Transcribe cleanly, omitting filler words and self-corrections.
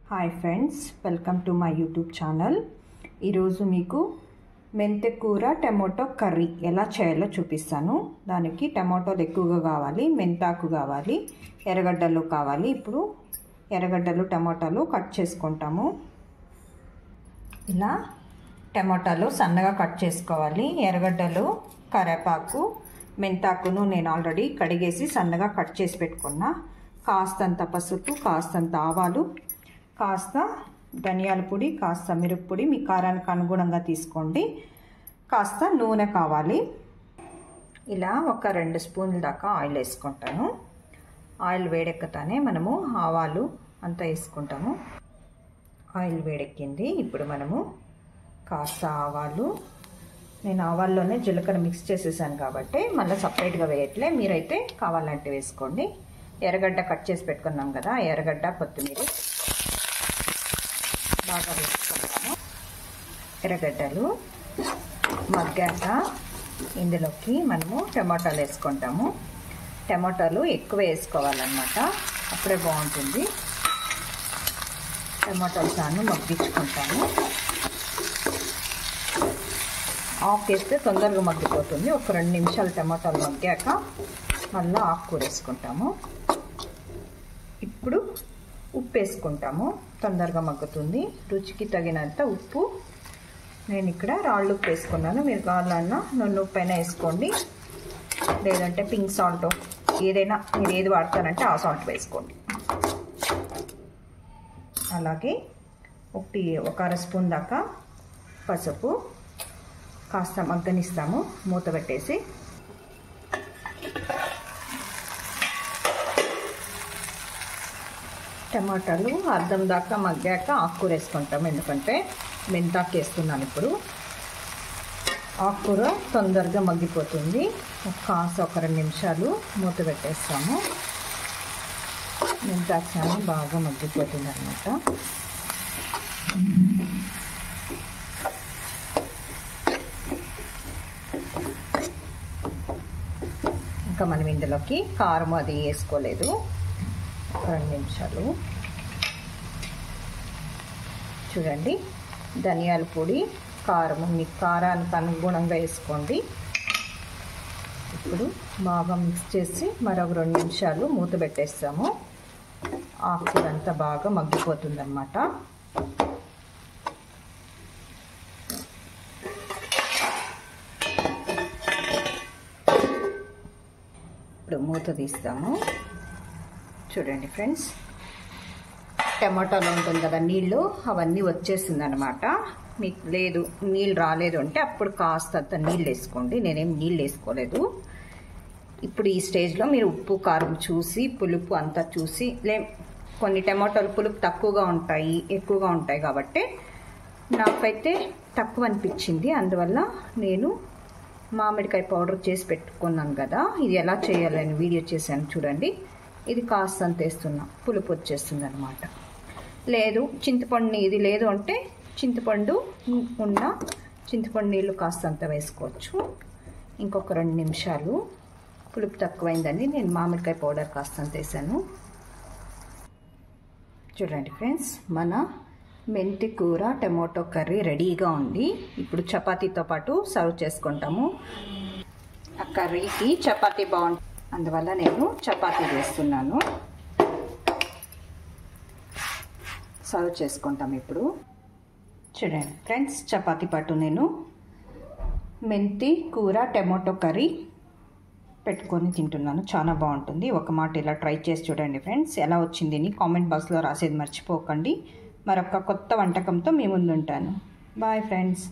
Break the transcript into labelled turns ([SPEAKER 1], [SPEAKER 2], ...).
[SPEAKER 1] Hi friends, welcome to my YouTube channel. ఈరోజు మీకు మెంతె కూర టమాటో కర్రీ ఎలా చేయాలో చూపిస్తాను. దానికి టమాటోలు ఎక్కువగా కావాలి, మెంతాకు కావాలి, ఎర్రగడ్డలు కావాలి. ఇప్పుడు ఎర్రగడ్డలు టమాటాలు కట్ చేసుకుంటాము. ఇలా టమాటాలు సన్నగా కట్ చేసుకోవాలి. ఎర్రగడ్డలు, కరివేపాకు, మెంతాకును నేను ఆల్రెడీ కడిగేసి సన్నగా కట్ చేసి పెట్టుకున్నా. కాస్తంత పసుపు, కాస్తంత ఆవాలు, కాస్త ధనియాల పొడి, కాస్త మిరప్పొడి మీ కారానికి అనుగుణంగా తీసుకోండి. కాస్త నూనె కావాలి. ఇలా ఒక 2 స్పూన్ల దాకా ఆయిల్ వేసుకుంటాను. ఆయిల్ వేడెక్కతానే మనము ఆవాలు అంతా వేసుకుంటాము. ఆయిల్ వేడెక్కింది. ఇప్పుడు మనము కాస్త ఆవాలు, నేను ఆవాల్లోనే జీలకర్ర మిక్స్ చేసేసాను కాబట్టి మళ్ళీ సపరేట్గా వేయట్లే. మీరైతే కావాలంటే వేసుకోండి. ఎర్రగడ్డ కట్ చేసి పెట్టుకున్నాం కదా, ఎర్రగడ్డ, కొత్తిమీర బాగా వేసుకుంటాము. ఎర్రగడ్డలు మగ్గాక ఇందులోకి మనము టమాటాలు వేసుకుంటాము. టమాటాలు ఎక్కువ వేసుకోవాలన్నమాట, అప్పుడే బాగుంటుంది. టమాటాలు చాను మగ్గించుకుంటాము. ఆకు వేస్తే తొందరగా మగ్గిపోతుంది. ఒక 2 నిమిషాలు టమాటాలు మగ్గాక మళ్ళీ ఆకుకూర వేసుకుంటాము. ఇప్పుడు ఉప్పు వేసుకుంటాము, తొందరగా మగ్గుతుంది. రుచికి తగినంత ఉప్పు, నేను ఇక్కడ రాళ్ళు ఉప్పు వేసుకున్నాను. మీరు కావాలన్నా నూనె ఉప్పు అయినా వేసుకోండి, లేదంటే పింక్ సాల్ట్, ఏదైనా మీరు ఏది వాడతారంటే ఆ సాల్ట్ వేసుకోండి. అలాగే ఒక 1/2 స్పూన్ దాకా పసుపు, కాస్త మగ్గనిస్తాము మూత పెట్టేసి. టమాటాలు అర్ధం దాకా మగ్గాక ఆకుకూర వేసుకుంటాము, ఎందుకంటే మెంతాకు వేస్తున్నాను. ఇప్పుడు ఆకుకూర తొందరగా మగ్గిపోతుంది. ఒక 2 నిమిషాలు మూత పెట్టేస్తాము. మెంతాకు చాలా బాగా మగ్గిపోతుంది అన్నమాట. ఇంకా మనం ఇందులోకి కారం అది వేసుకోలేదు. 2 నిమిషాలు చూడండి. ధనియాల పొడి, కారం మీ కారానికి అనుగుణంగా వేసుకోండి. ఇప్పుడు బాగా మిక్స్ చేసి మరొక 2 నిమిషాలు మూత పెట్టేస్తాము. ఆకుకూర అంతా బాగా మగ్గిపోతుంది అన్నమాట. ఇప్పుడు మూత తీస్తాము. చూడండి ఫ్రెండ్స్, టమాటాలో ఉంటుంది కదా నీళ్ళు, అవన్నీ వచ్చేసింది అనమాట. మీకు లేదు, నీళ్ళు రాలేదు అంటే అప్పుడు కాస్తంత నీళ్ళు వేసుకోండి. నేనేం నీళ్ళు వేసుకోలేదు. ఇప్పుడు ఈ స్టేజ్లో మీరు ఉప్పు కారం చూసి, పులుపు అంతా చూసి, కొన్ని టమాటాలు పులుపు తక్కువగా ఉంటాయి, ఎక్కువగా ఉంటాయి కాబట్టి నాకైతే తక్కువ అనిపించింది. అందువల్ల నేను మామిడికాయ పౌడర్ చేసి పెట్టుకున్నాను కదా, ఇది ఎలా చేయాలని వీడియో చేశాను చూడండి. ఇది కాస్తంత వేస్తున్నా, పులుపు వచ్చేస్తుంది అనమాట. లేదు చింతపండు, ఇది లేదు అంటే చింతపండు నీళ్ళు కాస్తంత వేసుకోవచ్చు. ఇంకొక 2 నిమిషాలు. పులుపు తక్కువైందని నేను మామిడికాయ పౌడర్ కాస్తంత వేసాను. చూడండి ఫ్రెండ్స్, మన మెంతి కూర టమాటో కర్రీ రెడీగా ఉంది. ఇప్పుడు చపాతీతో పాటు సర్వ్ చేసుకుంటాము. ఆ కర్రీకి చపాతీ బాగుంటుంది, అందువల్ల నేను చపాతీ వేస్తున్నాను. సర్వ్ చేసుకుంటాం ఇప్పుడు. చూడండి ఫ్రెండ్స్, చపాతీ పాటు నేను మెంతి కూర టమాటో కర్రీ పెట్టుకొని తింటున్నాను. చాలా బాగుంటుంది. ఒక మాట ఇలా ట్రై చేసి చూడండి ఫ్రెండ్స్. ఎలా వచ్చింది అని కామెంట్ బాక్స్లో రాసేది మర్చిపోకండి. మరొక కొత్త వంటకంతో మీ ముందు ఉంటాను. Bye friends.